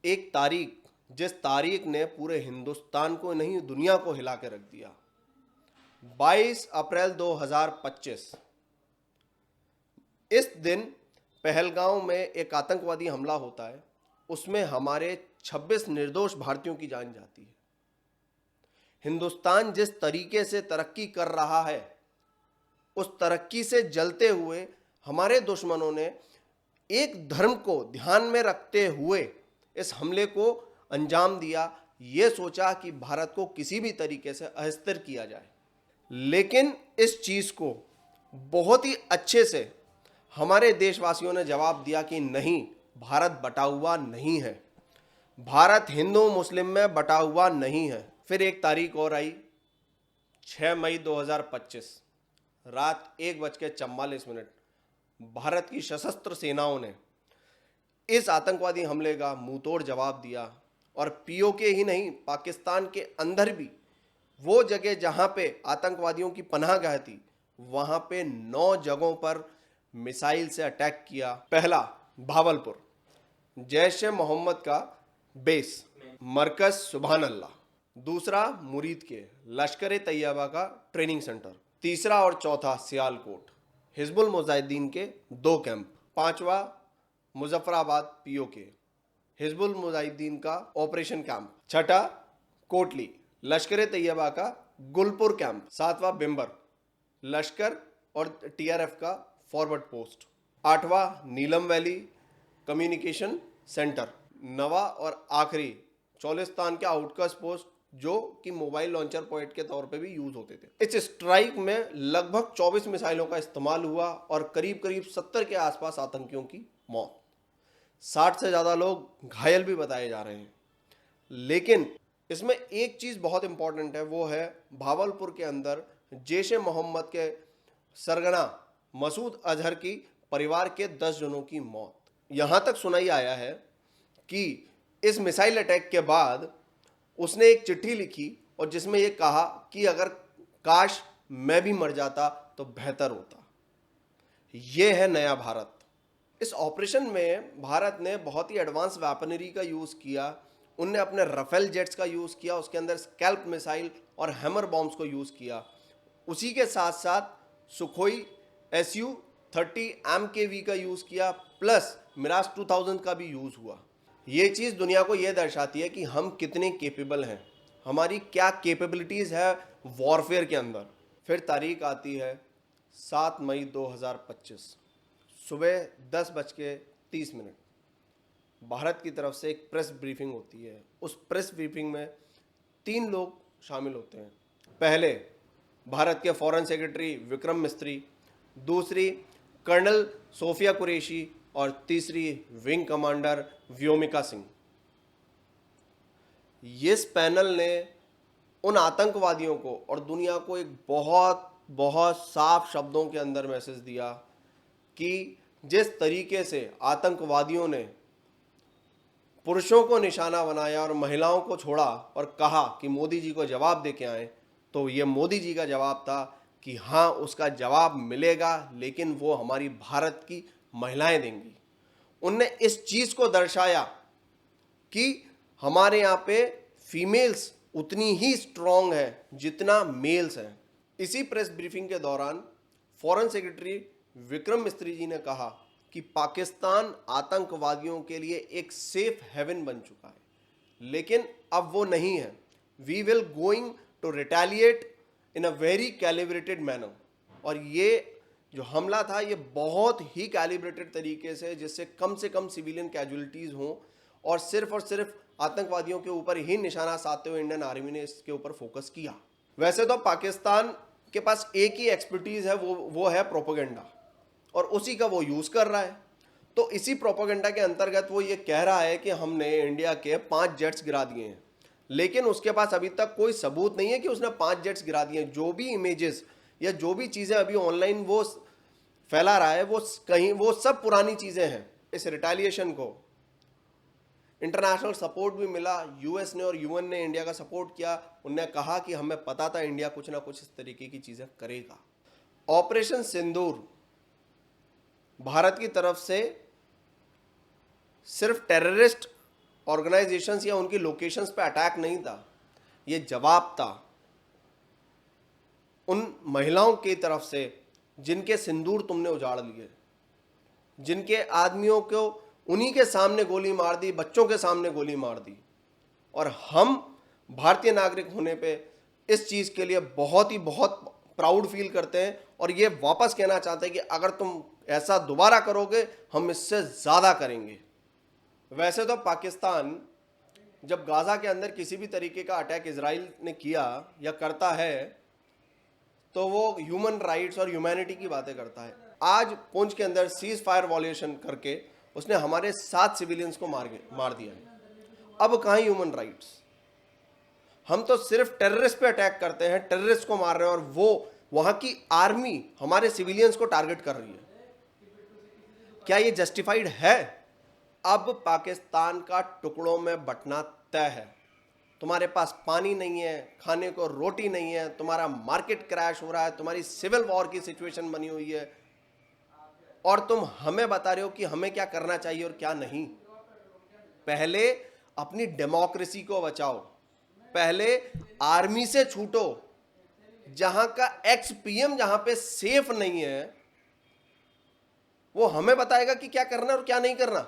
एक तारीख, जिस तारीख ने पूरे हिंदुस्तान को नहीं दुनिया को हिला के रख दिया। 22 अप्रैल 2025 इस दिन पहलगांव में एक आतंकवादी हमला होता है। उसमें हमारे 26 निर्दोष भारतीयों की जान जाती है। हिंदुस्तान जिस तरीके से तरक्की कर रहा है, उस तरक्की से जलते हुए हमारे दुश्मनों ने एक धर्म को ध्यान में रखते हुए इस हमले को अंजाम दिया। ये सोचा कि भारत को किसी भी तरीके से अस्थिर किया जाए, लेकिन इस चीज को बहुत ही अच्छे से हमारे देशवासियों ने जवाब दिया कि नहीं, भारत बटा हुआ नहीं है, भारत हिंदू मुस्लिम में बटा हुआ नहीं है। फिर एक तारीख और आई, 6 मई 2025 रात 1:44 भारत की सशस्त्र सेनाओं ने इस आतंकवादी हमले का मुंहतोड़ जवाब दिया। और पीओके ही नहीं, पाकिस्तान के अंदर भी वो जगह जहां पे आतंकवादियों की पनाहगाह थी, वहां पे 9 जगहों पर मिसाइल से अटैक किया। पहला, भावलपुर, जैश ए मोहम्मद का बेस, मरकज सुभान अल्लाह। दूसरा, मुरीद के लश्कर ए तैयबा का ट्रेनिंग सेंटर। तीसरा और चौथा, सियालकोट, हिजबुल मुजाहिदीन के 2 कैंप। पांचवा, मुजफ्फराबाद पीओके, हिजबुल मुजाहिदीन का ऑपरेशन कैंप। छठा, कोटली, लश्कर ए तैयबा का गुलपुर कैंप। सातवां, बिम्बर, लश्कर और टीआरएफ का फॉरवर्ड पोस्ट। आठवां, नीलम वैली कम्युनिकेशन सेंटर। नवा और आखिरी, चौलिस्तान के आउटकस्ट पोस्ट, जो कि मोबाइल लॉन्चर पॉइंट के तौर पे भी यूज होते थे। इस स्ट्राइक में लगभग 24 मिसाइलों का इस्तेमाल हुआ और करीब करीब 70 के आसपास आतंकियों की मौत। 60 से ज़्यादा लोग घायल भी बताए जा रहे हैं। लेकिन इसमें एक चीज़ बहुत इंपॉर्टेंट है, वो है भावलपुर के अंदर जैश ए मोहम्मद के सरगना मसूद अजहर की परिवार के 10 जनों की मौत। यहाँ तक सुनाई आया है कि इस मिसाइल अटैक के बाद उसने एक चिट्ठी लिखी और जिसमें यह कहा कि अगर काश मैं भी मर जाता तो बेहतर होता। यह है नया भारत। इस ऑपरेशन में भारत ने बहुत ही एडवांस वेपनरी का यूज़ किया। उनने अपने राफेल जेट्स का यूज़ किया, उसके अंदर स्कैल्प मिसाइल और हैमर बॉम्ब्स को यूज़ किया। उसी के साथ साथ सुखोई SU-30 MKV का यूज़ किया, प्लस मिराज 2000 का भी यूज़ हुआ। ये चीज़ दुनिया को ये दर्शाती है कि हम कितने केपेबल हैं, हमारी क्या कैपेबिलिटीज़ है वॉरफेयर के अंदर। फिर तारीख आती है 7 मई 2025 सुबह 10:30 भारत की तरफ से एक प्रेस ब्रीफिंग होती है। उस प्रेस ब्रीफिंग में 3 लोग शामिल होते हैं। पहले, भारत के फॉरेन सेक्रेटरी विक्रम मिस्त्री, दूसरी कर्नल सोफिया कुरैशी और तीसरी विंग कमांडर व्योमिका सिंह। इस पैनल ने उन आतंकवादियों को और दुनिया को एक बहुत बहुत साफ शब्दों के अंदर मैसेज दिया कि जिस तरीके से आतंकवादियों ने पुरुषों को निशाना बनाया और महिलाओं को छोड़ा और कहा कि मोदी जी को जवाब दे के आए, तो ये मोदी जी का जवाब था कि हाँ, उसका जवाब मिलेगा, लेकिन वो हमारी भारत की महिलाएं देंगी। उनने इस चीज़ को दर्शाया कि हमारे यहाँ पे फीमेल्स उतनी ही स्ट्रांग है जितना मेल्स हैं। इसी प्रेस ब्रीफिंग के दौरान फॉरेन सेक्रेटरी विक्रम मिस्त्री जी ने कहा कि पाकिस्तान आतंकवादियों के लिए एक सेफ हेवन बन चुका है, लेकिन अब वो नहीं है। We will going to retaliate in a very calibrated manner. और ये जो हमला था, ये बहुत ही कैलिब्रेटेड तरीके से कम सिविलियन कैजुअलिटीज़ हों और सिर्फ आतंकवादियों के ऊपर ही निशाना साधते हुए इंडियन आर्मी ने इसके ऊपर फोकस किया। वैसे तो पाकिस्तान के पास एक ही एक्सपर्टीज़ है, वो है प्रोपेगेंडा, और उसी का वो यूज़ कर रहा है। तो इसी प्रोपेगेंडा के अंतर्गत वो ये कह रहा है कि हमने इंडिया के 5 जेट्स गिरा दिए हैं, लेकिन उसके पास अभी तक कोई सबूत नहीं है कि उसने 5 जेट्स गिरा दिए हैं। जो भी इमेजेस या जो भी चीज़ें अभी ऑनलाइन वो फैला रहा है, वो सब पुरानी चीज़ें हैं। इस रिटेलिएशन को इंटरनेशनल सपोर्ट भी मिला। यूएस ने और यूएन ने इंडिया का सपोर्ट किया। उनने कहा कि हमें पता था इंडिया कुछ ना कुछ इस तरीके की चीज़ें करेगा। ऑपरेशन सिंदूर भारत की तरफ से सिर्फ टेररिस्ट ऑर्गेनाइजेशंस या उनकी लोकेशंस पे अटैक नहीं था, ये जवाब था उन महिलाओं की तरफ से जिनके सिंदूर तुमने उजाड़ लिए, जिनके आदमियों को उन्हीं के सामने गोली मार दी, बच्चों के सामने गोली मार दी। और हम भारतीय नागरिक होने पे इस चीज़ के लिए बहुत प्राउड फील करते हैं और ये वापस कहना चाहते हैं कि अगर तुम ऐसा दोबारा करोगे हम इससे ज़्यादा करेंगे। वैसे तो पाकिस्तान जब गाज़ा के अंदर किसी भी तरीके का अटैक इजराइल ने किया या करता है तो वो ह्यूमन राइट्स और ह्यूमैनिटी की बातें करता है। आज पुंछ के अंदर सीज फायर वॉल्यूशन करके उसने हमारे 7 सिविलियंस को मार दिया है। अब कहाँ ह्यूमन राइट्स? हम तो सिर्फ टेररिस्ट पे अटैक करते हैं, टेररिस्ट को मार रहे हैं और वो वहां की आर्मी हमारे सिविलियंस को टारगेट कर रही है। क्या ये जस्टिफाइड है? अब पाकिस्तान का टुकड़ों में बंटना तय है। तुम्हारे पास पानी नहीं है, खाने को रोटी नहीं है, तुम्हारा मार्केट क्रैश हो रहा है, तुम्हारी सिविल वॉर की सिचुएशन बनी हुई है और तुम हमें बता रहे हो कि हमें क्या करना चाहिए और क्या नहीं। पहले अपनी डेमोक्रेसी को बचाओ, पहले आर्मी से छूटो। जहां का एक्स पीएम जहां पे सेफ नहीं है वो हमें बताएगा कि क्या करना और क्या नहीं करना।